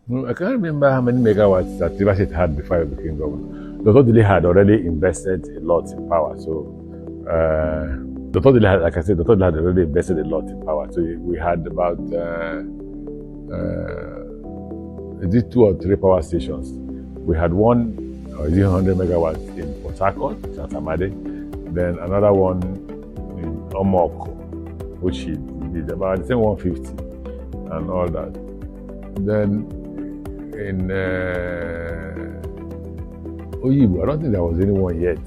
No, I can't remember how many megawatts that River State had before I became governor. Dr. Dele had already invested a lot in power. So, Dr. Dele had, like I said, Dr. Dele had already invested a lot in power. So we had about is it 2 or 3 power stations. We had one, is it 100 megawatts in Port Harcourt, Chantamade. Then another one in Omok, which he did about the same 150 and all that. Then in Oyibo, I don't think there was anyone yet.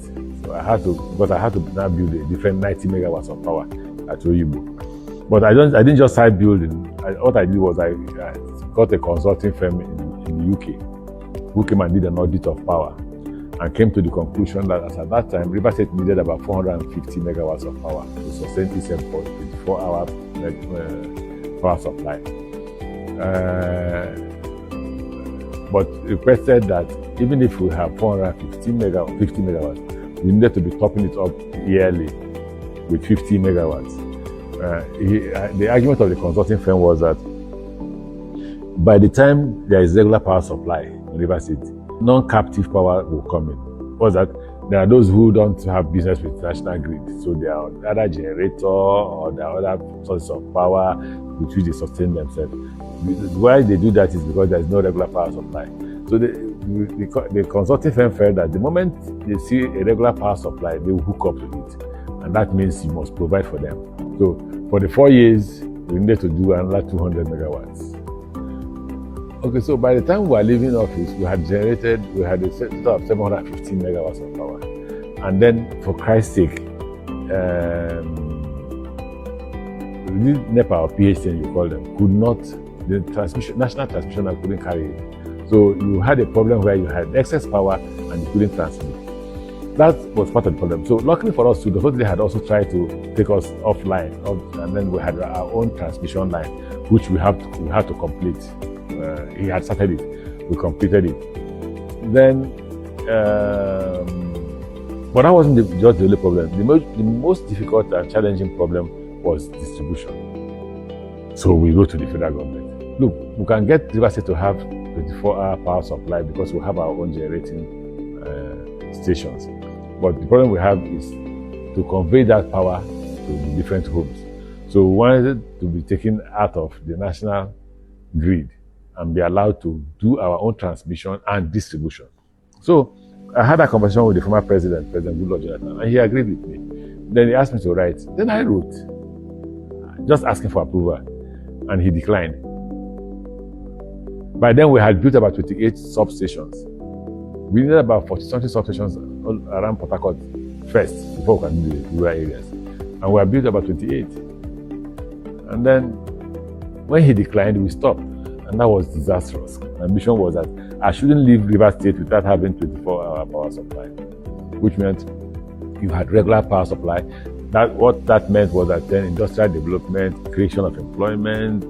So I had to now build a different 90 megawatts of power at Oyibo. But I didn't just start building. What I did was I got a consulting firm in the UK who came and did an audit of power and came to the conclusion that at that time, River State needed about 450 megawatts of power to sustain itself for 24-hour power supply. But requested that even if we have 450 50 megawatts, we needed to be topping it up yearly with 50 megawatts. The argument of the consulting firm was that by the time there is regular power supply in River State, non-captive power will come in. Was that there are those who don't have business with national grid, so they are either generator or there are other sources of power with which they sustain themselves. Why they do that is because there is no regular power supply. So the consulting firm felt that the moment they see a regular power supply, they will hook up to it, and that means you must provide for them. So for the 4 years, we needed to do another 200 megawatts. Okay, so by the time we were leaving office, we had a total of 715 megawatts of power. And then, for Christ's sake, NEPA or PHN, you call them, could not, the national transmission line couldn't carry it. So you had a problem where you had excess power and you couldn't transmit. That was part of the problem. So luckily for us too, the Dr. had also tried to take us offline, and then we had our own transmission line, which we had to complete. He had started it, we completed it. Then, but that wasn't just the only problem. The most difficult and challenging problem was distribution. So we wrote to the federal government. Look, we can get River State to have 24-hour power supply because we have our own generating stations. But the problem we have is to convey that power to the different homes. So we wanted it to be taken out of the national grid and be allowed to do our own transmission and distribution. So I had a conversation with the former President Goodluck Jonathan, and he agreed with me. Then he asked me to write. Then I wrote, just asking for approval, and he declined. By then we had built about 28 substations. We needed about 40-something substations around Port Harcourt first, before we can do the rural areas. And we had built about 28. And then when he declined, we stopped. And that was disastrous. My ambition was that I shouldn't leave River State without having 24-hour power supply, which meant you had regular power supply. What that meant was that then industrial development, creation of employment,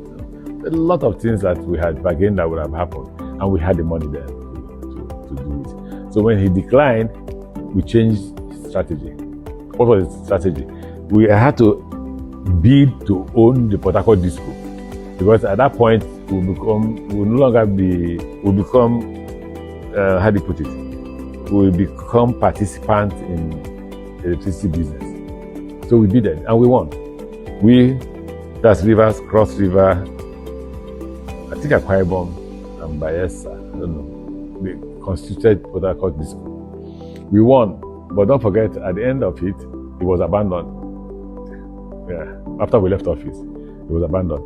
a lot of things that we had bargained that would have happened, and we had the money there to do it. So when he declined, we changed strategy. What was the strategy? We had to bid to own the Port Harcourt Disco, because at that point how do you put it? We will become participants in electricity business. So we bid it and we won. That's Rivers, Cross River, I think Akwa Ibom and Bayelsa, I don't know. We constituted Port Harcourt Disco. We won, but don't forget, at the end of it, it was abandoned. Yeah, after we left office, it was abandoned.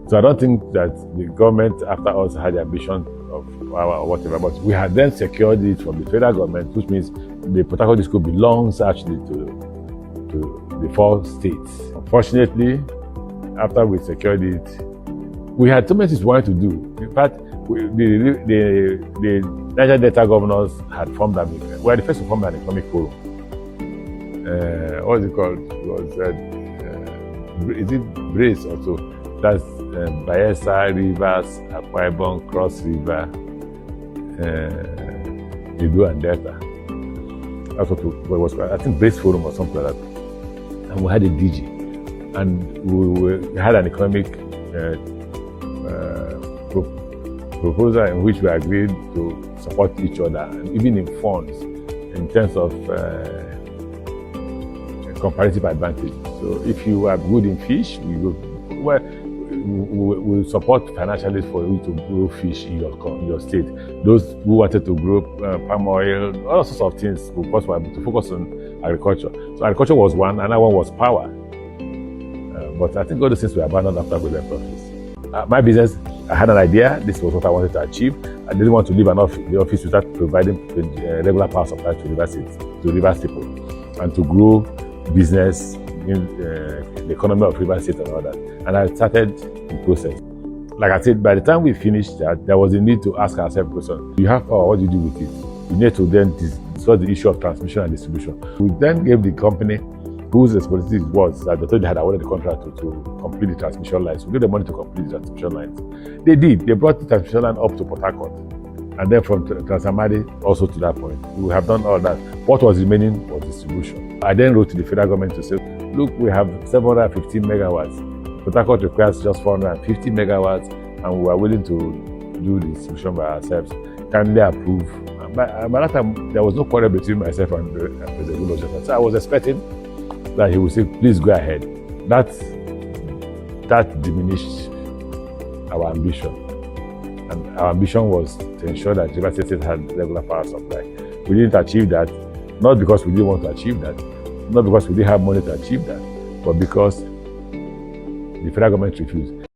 So I don't think that the government after us had the ambition of power or whatever, but we had then secured it from the federal government, which means the Port Harcourt Disco belongs actually to the 4 states. Unfortunately, after we secured it, we had so many things we wanted to do. In fact, the Niger Delta governors had formed we were the first to form an economic forum. What is it called? It was, is it BRACE also? That's Bayelsa, Rivers, Akwa Ibom, Cross River, Edo and Delta. That's what it was called. I think BRACE Forum or something like that. And we had a DG. And we had an economic proposal in which we agreed to support each other, even in funds, in terms of comparative advantage. So if you are good in fish, we'll support financially for you to grow fish in your state. Those who wanted to grow palm oil, all sorts of things, because we were able to focus on agriculture. So agriculture was one, another one was power. But I think all those things were abandoned after we left office. My business, I had an idea. This was what I wanted to achieve. I didn't want to leave the office without providing regular power supply to Rivers people, and to grow business in the economy of Rivers State and all that. And I started the process. Like I said, by the time we finished that, there was a need to ask ourselves a question. You have power, what do you do with it? You need to then discuss the issue of transmission and distribution. We then gave the company whose responsibility it was that they thought they had awarded the contract to complete the transmission lines. We gave them money to complete the transmission lines. They did. They brought the transmission line up to Port Harcourt. And then from Transamadi also to that point. We have done all that. What was remaining was distribution. I then wrote to the federal government to say, look, we have 715 megawatts. Port Harcourt requires just 450 megawatts, and we are willing to do the distribution by ourselves. Kindly approve. By that time, there was no quarrel between myself and President Goodluck. So I was expecting that he would say, please go ahead. That diminished our ambition. And our ambition was to ensure that Rivers State had regular power supply. We didn't achieve that, not because we didn't want to achieve that, not because we didn't have money to achieve that, but because the federal government refused.